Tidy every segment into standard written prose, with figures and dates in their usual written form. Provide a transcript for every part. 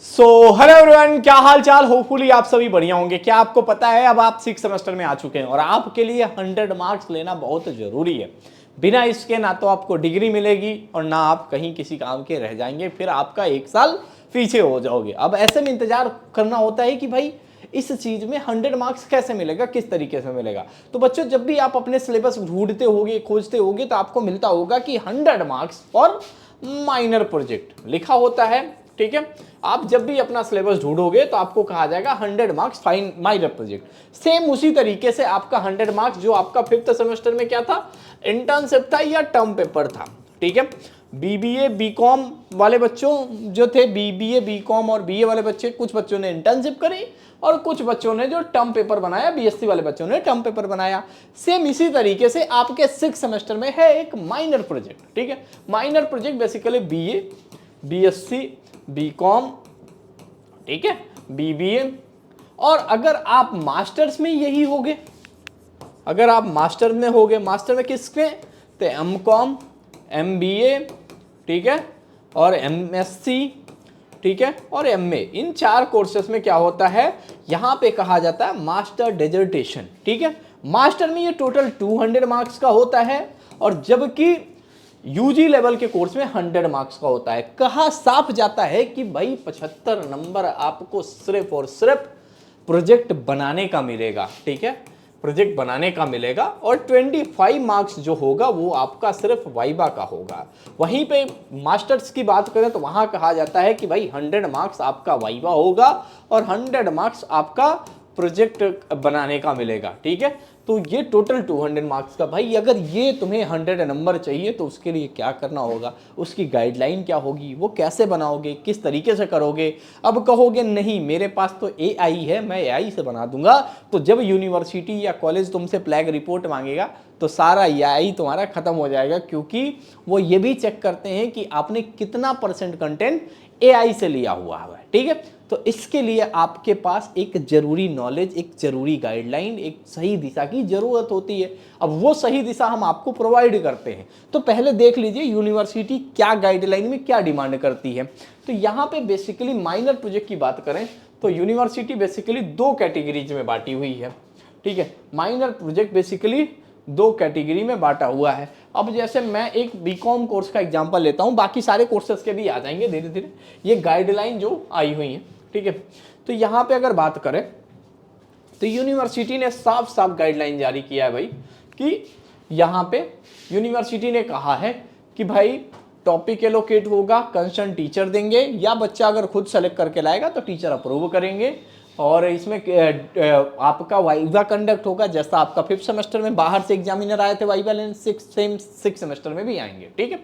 Hello everyone, क्या हाल चाल। Hopefully आप सभी बढ़िया होंगे। क्या आपको पता है अब आप 6 सेमेस्टर में आ चुके हैं और आपके लिए 100 मार्क्स लेना बहुत जरूरी है। बिना इसके ना तो आपको डिग्री मिलेगी और ना आप कहीं किसी काम के रह जाएंगे, फिर आपका 1 साल पीछे हो जाओगे। अब ऐसे में इंतजार करना होता है कि भाई इस चीज में 100 मार्क्स कैसे मिलेगा, किस तरीके से मिलेगा। तो बच्चों, जब भी आप अपने सिलेबस ढूंढते होगे, खोजते होगे, तो आपको मिलता होगा कि 100 मार्क्स फॉर माइनर प्रोजेक्ट लिखा होता है। ठीक है, आप जब भी अपना सिलेबस ढूंढोगे तो आपको कहा जाएगा 100 marks fine minor project. Same उसी तरीके से आपका 100 मार्क्स जो आपका 5th सेमेस्टर में क्या था, इंटर्नशिप था या टर्म पेपर था। ठीक है, बीबीए बीकॉम वाले बच्चों जो थे, बीबीए बीकॉम और बीए वाले बच्चे, कुछ बच्चों ने इंटर्नशिप करी और कुछ बच्चों ने जो टर्म पेपर बनाया, बीएससी वाले बच्चों ने टर्म पेपर बनाया। सेम इसी तरीके से आपके 6 सेमेस्टर में है एक माइनर प्रोजेक्ट। ठीक है, minor project basically BA, BSc, BCom, ठीक है, बीबीए, और अगर आप मास्टर्स में यही होगे, अगर आप मास्टर में होगे, मास्टर में किसके, तो एमकॉम, एमबीए, ठीक है, और एमएससी, ठीक है, और एमए, इन 4 कोर्सेस में क्या होता है, यहां पे कहा जाता है मास्टर डिसर्टेशन। ठीक है, मास्टर में ये टोटल 200 मार्क्स का होता है और जबकि यूजी लेवल के कोर्स में 100 मार्क्स का होता है। कहा साफ जाता है कि भाई 75 नंबर आपको सिर्फ और सिर्फ प्रोजेक्ट बनाने का मिलेगा। ठीक है, प्रोजेक्ट बनाने का मिलेगा और 25 मार्क्स जो होगा वो आपका सिर्फ वाइवा का होगा। वहीं पे मास्टर्स की बात करें तो वहां कहा जाता है कि भाई 100 मार्क्स आपका वाइवा होगा और 100 मार्क्स आपका प्रोजेक्ट बनाने का मिलेगा। ठीक है, तो ये टोटल 200 मार्क्स का। भाई अगर ये तुम्हें 100 नंबर चाहिए तो उसके लिए क्या करना होगा, उसकी गाइडलाइन क्या होगी, वो कैसे बनाओगे, किस तरीके से करोगे। अब कहोगे नहीं मेरे पास तो एआई है, मैं एआई से बना दूंगा, तो जब यूनिवर्सिटी या कॉलेज तुमसे प्लैग रिपोर्ट मांगेगा तो सारा एआई तुम्हारा खत्म हो जाएगा, क्योंकि वो ये भी चेक करते हैं कि आपने कितना % कंटेंट एआई से लिया हुआ है। ठीक है, तो इसके लिए आपके पास एक जरूरी नॉलेज, एक जरूरी गाइडलाइन, एक सही दिशा की जरूरत होती है। अब वो सही दिशा हम आपको प्रोवाइड करते हैं। तो पहले देख लीजिए यूनिवर्सिटी क्या गाइडलाइन में क्या डिमांड करती है। तो यहाँ पे बेसिकली माइनर प्रोजेक्ट की बात करें तो यूनिवर्सिटी बेसिकली 2 कैटेगरीज में बांटी हुई है। ठीक है, माइनर प्रोजेक्ट बेसिकली 2 कैटेगरी में बांटा हुआ है। अब जैसे मैं एक बीकॉम कोर्स का एग्जांपल लेता हूं, बाकी सारे कोर्सेज के भी आ जाएंगे धीरे धीरे, ये गाइडलाइन जो आई हुई है। ठीक है, तो यहां पे अगर बात करें तो यूनिवर्सिटी ने साफ साफ गाइडलाइन जारी किया है भाई, कि यहां पे यूनिवर्सिटी ने कहा है कि भाई टॉपिक एलोकेट होगा, कंसर्न टीचर देंगे, या बच्चा अगर खुद सेलेक्ट करके लाएगा तो टीचर अप्रूव करेंगे। और इसमें आपका वाइवा कंडक्ट होगा, जैसा आपका 5th सेमेस्टर में बाहर से एग्जामिनर आए थे वाइवा लेने, 6 सेमेस्टर में भी आएंगे। ठीक है,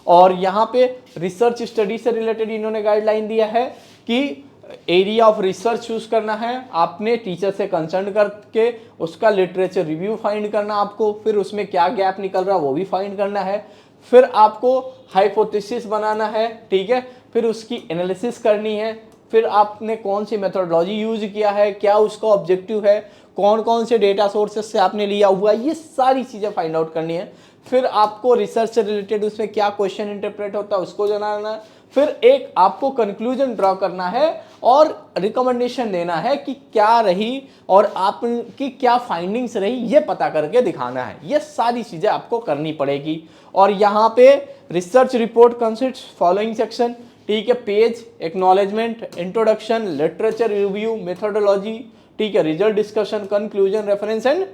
और यहाँ पे रिसर्च स्टडी से रिलेटेड इन्होंने गाइडलाइन दिया है कि एरिया ऑफ रिसर्च चूज करना है आपने, टीचर से कंसर्न करके उसका लिटरेचर रिव्यू फाइंड करना आपको, फिर उसमें क्या गैप निकल रहा है वो भी फाइंड करना है, फिर आपको हाइपोथेसिस बनाना है। ठीक है, फिर उसकी एनालिसिस करनी है, फिर आपने कौन सी मेथोडोलॉजी यूज किया है, क्या उसका ऑब्जेक्टिव है, कौन कौन से डेटा सोर्सेस से आपने लिया हुआ है, ये सारी चीजें फाइंड आउट करनी है। फिर आपको रिसर्च से रिलेटेड उसमें क्या क्वेश्चन इंटरप्रेट होता है उसको जानना है, फिर एक आपको कंक्लूजन ड्रॉ करना है और रिकमेंडेशन देना है कि क्या रही और आपकी क्या फाइंडिंग्स रही, ये पता करके दिखाना है। ये सारी चीजें आपको करनी पड़ेगी। और यहाँ पे research report consist following section. ठीक है, page, acknowledgement, introduction, literature review, methodology, ठीक है, result discussion, conclusion, reference and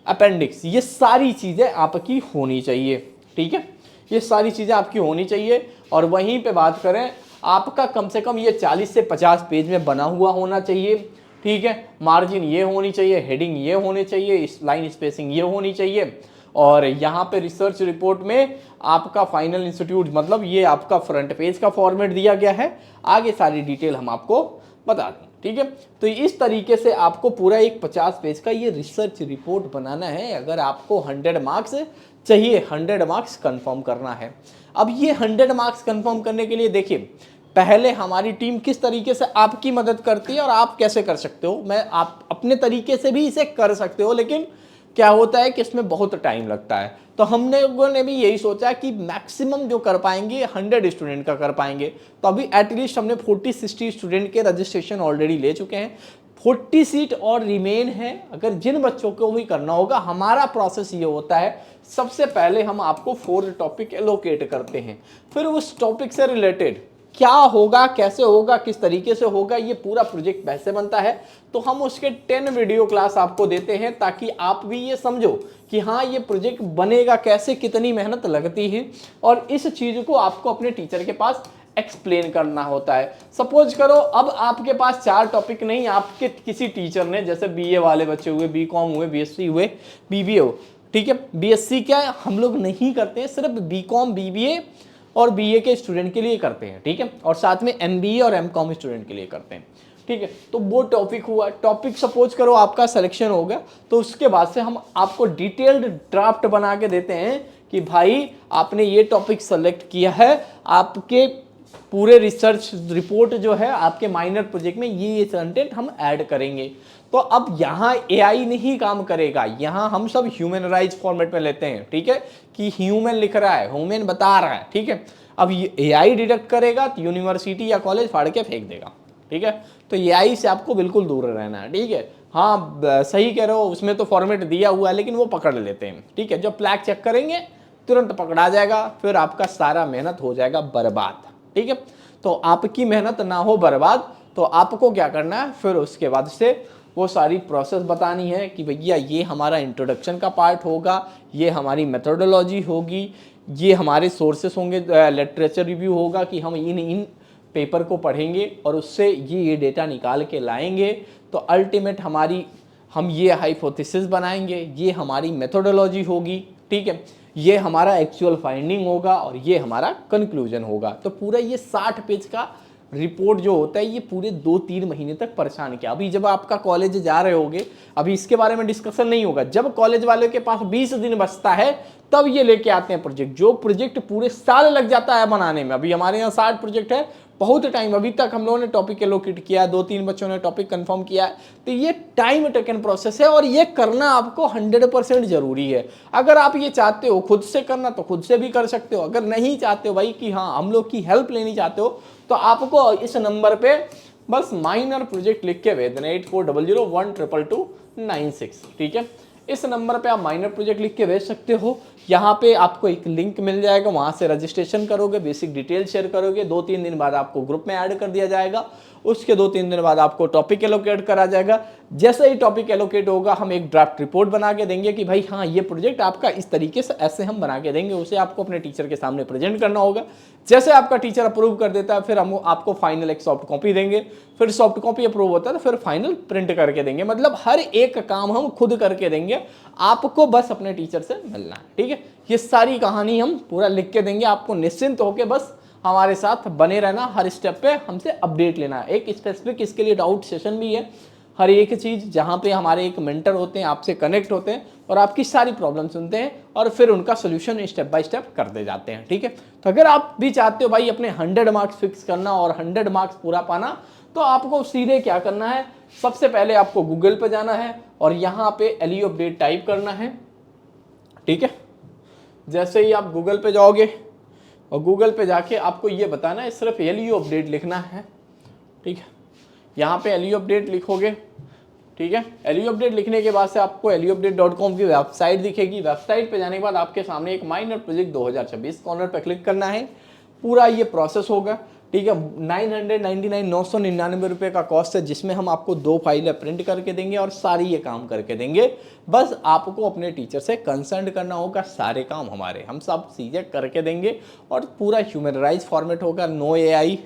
appendix, ये सारी चीजें आपकी होनी चाहिए। ठीक है, ये सारी चीजें आपकी होनी चाहिए। और वहीं पे बात करें, आपका कम से कम ये 40 से 50 पेज में बना हुआ होना चाहिए। ठीक है, मार्जिन ये होनी चाहिए, हेडिंग ये होने चाहिए, लाइन स्पेसिंग ये होनी चाहिए। और यहाँ पे रिसर्च रिपोर्ट में आपका फाइनल इंस्टीट्यूट, मतलब ये आपका फ्रंट पेज का फॉर्मेट दिया गया है, आगे सारी डिटेल हम आपको बता दें। ठीक है, तो इस तरीके से आपको पूरा एक 50 पेज का ये रिसर्च रिपोर्ट बनाना है अगर आपको 100 मार्क्स चाहिए, 100 मार्क्स कंफर्म करना है। अब ये 100 मार्क्स कंफर्म करने के लिए देखिए, पहले हमारी टीम किस तरीके से आपकी मदद करती है और आप कैसे कर सकते हो। मैं आप अपने तरीके से भी इसे कर सकते हो, लेकिन क्या होता है कि इसमें बहुत टाइम लगता है। तो हमने लोगों ने भी यही सोचा कि मैक्सिमम जो कर पाएंगे 100 स्टूडेंट का कर पाएंगे। तो अभी एटलीस्ट हमने 40-60 स्टूडेंट के रजिस्ट्रेशन ऑलरेडी ले चुके हैं, 40 सीट और रिमेन है। अगर जिन बच्चों को भी करना होगा, हमारा प्रोसेस ये होता है, सबसे पहले हम आपको 4 टॉपिक एलोकेट करते हैं, फिर उस टॉपिक से रिलेटेड क्या होगा, कैसे होगा, किस तरीके से होगा, ये पूरा प्रोजेक्ट वैसे बनता है। तो हम उसके 10 वीडियो क्लास आपको देते हैं ताकि आप भी ये समझो कि हाँ ये प्रोजेक्ट बनेगा कैसे, कितनी मेहनत लगती है, और इस चीज को आपको अपने टीचर के पास एक्सप्लेन करना होता है। सपोज करो अब आपके पास 4 टॉपिक नहीं, आपके किसी टीचर ने, जैसे बीए वाले बच्चे हुए, बीकॉम हुए, बीएससी हुए, बीबीए हो, ठीक है। बीएससी क्या है, हम लोग नहीं करते हैं, सिर्फ बीकॉम, बीबीए और बीए के स्टूडेंट के लिए करते हैं, ठीक है, और साथ में एमबीए और एमकॉम स्टूडेंट के लिए करते हैं, ठीक है। तो वो टॉपिक हुआ। टॉपिक सपोज करो आपका सिलेक्शन हो गया, तो उसके बाद से हम आपको डिटेल्ड ड्राफ्ट बना के देते हैं कि भाई आपने ये टॉपिक सेलेक्ट किया है, आपके पूरे रिसर्च रिपोर्ट जो है आपके माइनर प्रोजेक्ट में ये कंटेंट हम ऐड करेंगे। तो अब यहाँ एआई नहीं काम करेगा, यहाँ हम सब ह्यूमनराइज फॉर्मेट में लेते हैं, ठीक है, कि ह्यूमन लिख रहा है, ह्यूमन बता रहा है, ठीक है। अब ये एआई डिडक्ट करेगा तो यूनिवर्सिटी या कॉलेज फाड़ के फेंक देगा, ठीक है। तो एआई से आपको बिल्कुल दूर रहना है, ठीक है। हाँ सही कह रहे हो, उसमें तो फॉर्मेट दिया हुआ है लेकिन वो पकड़ लेते हैं, ठीक है। जब फ्लैग चेक करेंगे तुरंत पकड़ा जाएगा, फिर आपका सारा मेहनत हो जाएगा बर्बाद, ठीक है। तो आपकी मेहनत ना हो बर्बाद, तो आपको क्या करना है, फिर उसके बाद से वो सारी प्रोसेस बतानी है कि भैया ये हमारा इंट्रोडक्शन का पार्ट होगा, ये हमारी मेथोडोलॉजी होगी, ये हमारे सोर्सेस होंगे, लिटरेचर रिव्यू होगा कि हम इन पेपर को पढ़ेंगे और उससे ये डेटा निकाल के लाएंगे। तो अल्टीमेट हम ये हाइपोथेसिस बनाएंगे, ये हमारी मेथोडोलॉजी होगी, ठीक है, ये हमारा एक्चुअल फाइंडिंग होगा और ये हमारा कंक्लूजन होगा। तो पूरा ये 60 पेज का रिपोर्ट जो होता है, ये पूरे 2-3 महीने तक परेशान किया। अभी जब आपका कॉलेज जा रहे होगे, अभी इसके बारे में डिस्कशन नहीं होगा, जब कॉलेज वालों के पास 20 दिन बचता है तब ये लेके आते हैं प्रोजेक्ट। जो प्रोजेक्ट पूरे साल लग जाता है बनाने में, अभी हमारे यहाँ 60 प्रोजेक्ट है, बहुत टाइम अभी तक हम लोगों ने टॉपिक एलोकेट किया, 2-3 बच्चों ने टॉपिक कंफर्म किया। तो ये टाइम टेकन प्रोसेस है और ये करना आपको 100% जरूरी है। अगर आप ये चाहते हो खुद से करना तो खुद से भी कर सकते हो, अगर नहीं चाहते हो भाई कि हाँ हम लोग की हेल्प लेनी चाहते हो, तो आपको इस नंबर पे बस माइनर प्रोजेक्ट लिख के भेज देना 8400122296, ठीक है। इस नंबर पे आप माइनर प्रोजेक्ट लिख के भेज सकते हो। यहाँ पे आपको एक लिंक मिल जाएगा, वहाँ से रजिस्ट्रेशन करोगे, बेसिक डिटेल शेयर करोगे, 2-3 दिन बाद आपको ग्रुप में ऐड कर दिया जाएगा। उसके 2-3 दिन बाद आपको टॉपिक एलोकेट करा जाएगा। जैसे ही टॉपिक एलोकेट होगा, हम एक ड्राफ्ट रिपोर्ट बना के देंगे कि भाई हाँ ये प्रोजेक्ट आपका इस तरीके से ऐसे हम बना के देंगे, उसे आपको अपने टीचर के सामने प्रेजेंट करना होगा। जैसे आपका टीचर अप्रूव कर देता है, फिर हम आपको फाइनल एक सॉफ्ट कॉपी देंगे, फिर सॉफ्ट कॉपी अप्रूव होता है तो फिर फाइनल प्रिंट करके देंगे। मतलब हर एक काम हम खुद करके देंगे, आपको बस अपने टीचर से मिलना है, ठीक है। ये सारी कहानी हम पूरा लिख के देंगे, आपको निश्चिंत होकर बस हमारे साथ बने रहना, हर स्टेप पे हमसे अपडेट लेना। एक स्पेसिफिक इसके लिए डाउट सेशन भी है, हर एक चीज़ जहाँ पे हमारे एक मेंटर होते हैं, आपसे कनेक्ट होते हैं और आपकी सारी प्रॉब्लम सुनते हैं और फिर उनका सोल्यूशन स्टेप बाय स्टेप करते जाते हैं, ठीक है। तो अगर आप भी चाहते हो भाई अपने 100 मार्क्स फिक्स करना और 100 मार्क्स पूरा पाना, तो आपको सीधे क्या करना है, सबसे पहले आपको गूगल पे जाना है और यहाँ पे एलईओ अपडेट टाइप करना है, ठीक है। जैसे ही आप गूगल पे जाओगे और गूगल पे जाके आपको ये बताना है, सिर्फ एलईओ अपडेट लिखना है, ठीक है। यहाँ पे एलईओ अपडेट लिखोगे, ठीक है। एलईओ अपडेट लिखने के बाद से आपको leoupdate.com की वेबसाइट दिखेगी। वेबसाइट पे जाने के बाद आपके सामने एक माइनर प्रोजेक्ट 2026 कॉर्नर पे क्लिक करना है। पूरा ये प्रोसेस होगा, ठीक है। 999 रुपये का कॉस्ट है, जिसमें हम आपको 2 फाइलें प्रिंट करके देंगे और सारी ये काम करके देंगे। बस आपको अपने टीचर से कंसर्न करना होगा, सारे काम हम सब चीज़ें करके देंगे और पूरा ह्यूमनराइज फॉर्मेट होगा, नो एआई।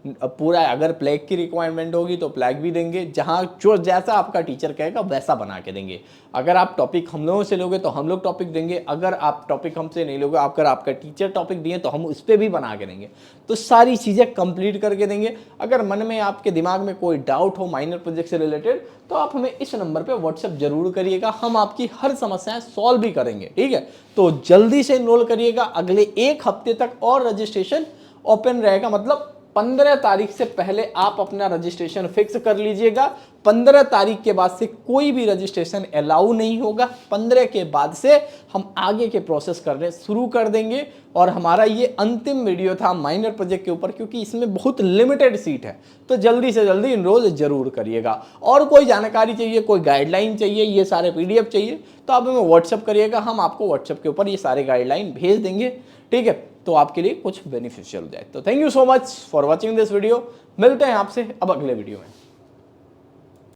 पूरा अगर प्लैग की रिक्वायरमेंट होगी तो प्लैग भी देंगे, जहाँ जो जैसा आपका टीचर कहेगा वैसा बना के देंगे। अगर आप टॉपिक हम लोगों से लोगे तो हम लोग टॉपिक देंगे, अगर आप टॉपिक हमसे नहीं लोगे, अगर आपका टीचर टॉपिक दिए तो हम उस पर भी बना के देंगे। तो सारी चीज़ें कंप्लीट करके देंगे। अगर मन में आपके दिमाग में कोई डाउट हो माइनर प्रोजेक्ट से रिलेटेड, तो आप हमें इस नंबर पर व्हाट्सएप जरूर करिएगा, हम आपकी हर समस्याएं सॉल्व भी करेंगे, ठीक है। तो जल्दी से इनरोल करिएगा, अगले 1 हफ्ते तक और रजिस्ट्रेशन ओपन रहेगा। मतलब 15 तारीख से पहले आप अपना रजिस्ट्रेशन फिक्स कर लीजिएगा। 15 तारीख के बाद से कोई भी रजिस्ट्रेशन अलाउ नहीं होगा। 15 के बाद से हम आगे के प्रोसेस करने शुरू कर देंगे। और हमारा ये अंतिम वीडियो था माइनर प्रोजेक्ट के ऊपर, क्योंकि इसमें बहुत लिमिटेड सीट है, तो जल्दी से जल्दी इनरोल जरूर करिएगा। और कोई जानकारी चाहिए, कोई गाइडलाइन चाहिए, ये सारे PDF चाहिए, तो आप हमें व्हाट्सअप करिएगा, हम आपको व्हाट्सअप के ऊपर ये सारे गाइडलाइन भेज देंगे, ठीक है, तो आपके लिए कुछ बेनिफिशियल हो जाए। तो thank you so much for watching this video. मिलते हैं आपसे अब अगले वीडियो में।